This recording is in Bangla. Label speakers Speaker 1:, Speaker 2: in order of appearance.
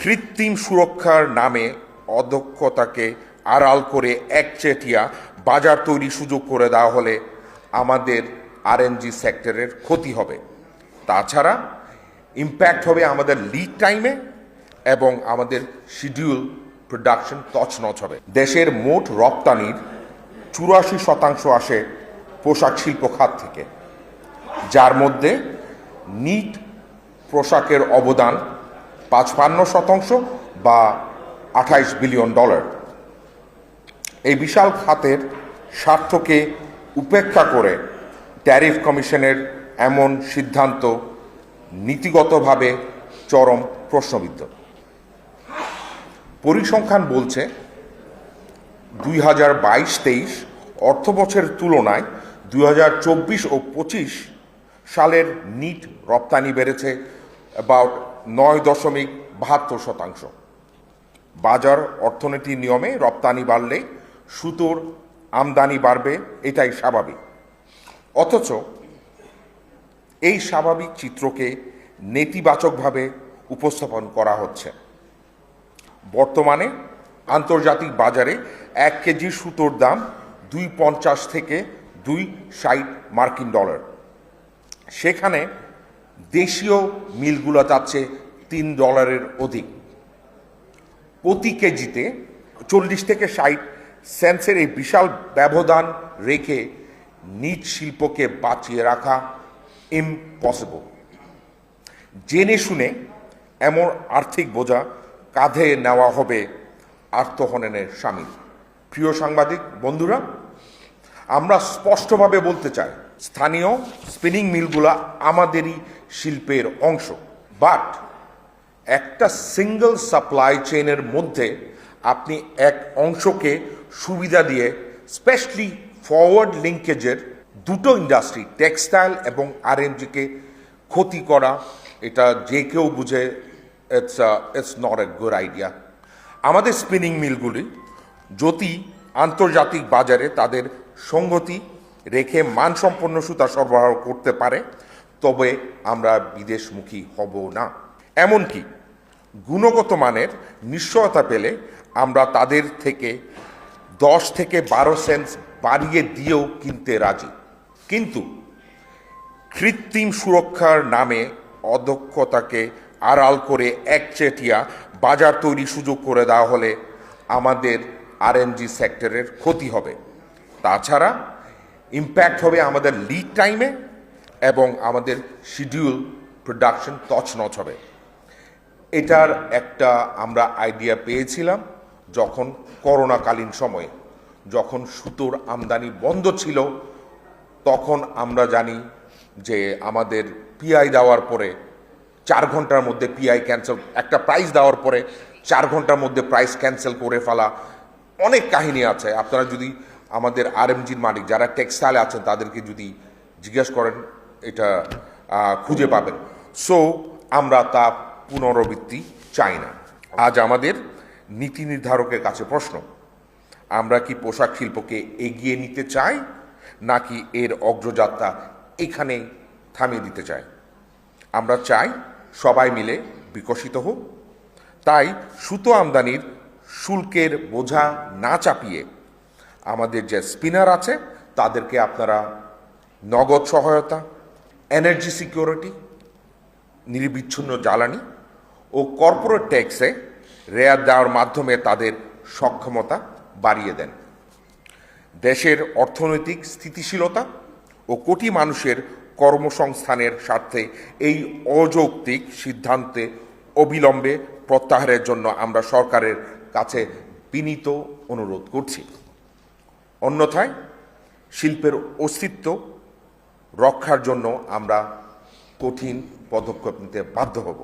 Speaker 1: কৃত্রিম সুরক্ষার নামে অদক্ষতাকে আড়াল করে একচেটিয়া বাজার তৈরির সুযোগ করে দেওয়া হলে আমাদের আরএনজি সেক্টরের ক্ষতি হবে। তাছাড়া ইম্প্যাক্ট হবে আমাদের লিড টাইমে এবং আমাদের শিডিউল প্রোডাকশন তছনছ হবে। দেশের মোট রপ্তানির ৮৪% আসে পোশাক শিল্প খাত থেকে, যার মধ্যে নিট পোশাকের অবদান ৫৫% বা $২৮ বিলিয়ন। এই বিশাল খাতের স্বার্থকে উপেক্ষা করে ট্যারিফ কমিশনের এমন সিদ্ধান্ত নীতিগতভাবে চরম প্রশ্নবিদ্ধ। পরিসংখ্যান বলছে ২০২২-২৩ অর্থবছরের তুলনায় ২০২৪ ও ২৫ সালের নিট রপ্তানি বেড়েছে অ্যাবাউট ৯.৭২%। বাজার অর্থনীতির নিয়মে রপ্তানি বাড়লে সুতোর আমদানি বাড়বে, এটাই স্বাভাবিক। অথচ এই স্বাভাবিক চিত্রকে নেতিবাচকভাবে উপস্থাপন করা হচ্ছে। বর্তমানে আন্তর্জাতিক বাজারে ১ কেজি সুতোর দাম $২.৫০ থেকে $২.৬০ সেখানে দেশীয় মিলগুলো চাচ্ছে $৩ অধিক। প্রতি কেজিতে ৪০ থেকে ৬০ সেন্টসের এই বিশাল ব্যবধান রেখে নিজ শিল্পকে বাঁচিয়ে রাখা ইম্পসিবল। জেনে শুনে এমন আর্থিক বোঝা কাঁধে নেওয়া হবে আত্মহননের শামিল। প্রিয় সাংবাদিক বন্ধুরা, আমরা স্পষ্টভাবে বলতে চাই, স্থানীয় স্পিনিং মিলগুলা আমাদেরই শিল্পের অংশ, বাট একটা সিঙ্গল সাপ্লাই চেইনের মধ্যে আপনি এক অংশকে সুবিধা দিয়ে স্পেশালি ফরওয়ার্ড লিঙ্কেজের দুটো ইন্ডাস্ট্রি টেক্সটাইল এবং আরএনজিকে ক্ষতি করা, এটা যে কেউ বুঝে it's not a good idea. আমাদের স্পিনিং মিলগুলি যদি আন্তর্জাতিক বাজারে তাদের সঙ্গতি রেখে মানসম্পন্ন সুতা সরবরাহ করতে পারে, তবে আমরা বিদেশমুখী হব না। এমনকি গুণগত মানের নিশ্চয়তা পেলে আমরা তাদের থেকে ১০ থেকে ১২ সেন্ট বাড়িয়ে দিয়েও কিনতে রাজি। কিন্তু কৃত্রিম সুরক্ষার নামে অদক্ষতাকে আড়াল করে একচেটিয়া বাজার তৈরির সুযোগ করে দেওয়া হলে আমাদের আরএনজি সেক্টরের ক্ষতি হবে। তাছাড়া ইম্প্যাক্ট হবে আমাদের লিড টাইমে এবং আমাদের শিডিউল প্রোডাকশন তছনছ হবে। এটার একটা আমরা আইডিয়া পেয়েছিলাম যখন করোনাকালীন সময়ে, যখন সুতোর আমদানি বন্ধ ছিল, তখন আমরা জানি যে আমাদের পিআই দেওয়ার পরে 4 ঘন্টার মধ্যে পিআই ক্যান্সেল, একটা প্রাইস দেওয়ার পরে 4 ঘন্টার মধ্যে প্রাইস ক্যান্সেল করে ফেলা, অনেক কাহিনী আছে। আপনারা যদি আমাদের আরএমজির মালিক যারা টেক্সটাইলে আছেন তাদেরকে যদি জিজ্ঞেস করেন, এটা খুঁজে পাবেন। সো আমরা তা পুনরাবৃত্তি চাই না। আজ আমাদের নীতি নির্ধারকের কাছে প্রশ্ন, আমরা কি পোশাক শিল্পকে এগিয়ে নিতে চাই নাকি এর অগ্রযাত্রা এখানে থামিয়ে দিতে চাই? আমরা চাই সবাই মিলে বিকশিত হোক। তাই সুতো আমদানির শুল্কের বোঝা না চাপিয়ে আমাদের যে স্পিনার আছে তাদেরকে আপনারা নগদ সহায়তা, এনার্জি সিকিউরিটি, নিরবিচ্ছিন্ন জ্বালানি ও কর্পোরেট ট্যাক্সে রেয়াত দেওয়ার মাধ্যমে তাদের সক্ষমতা বাড়িয়ে দেন। দেশের অর্থনৈতিক স্থিতিশীলতা ও কোটি মানুষের কর্মসংস্থানের স্বার্থে এই অযৌক্তিক সিদ্ধান্তে অবিলম্বে প্রত্যাহারের জন্য আমরা সরকারের কাছে বিনীত অনুরোধ করছি। অন্যথায় শিল্পের অস্তিত্ব রক্ষার জন্য আমরা কঠিন পদক্ষেপ নিতে বাধ্য হব।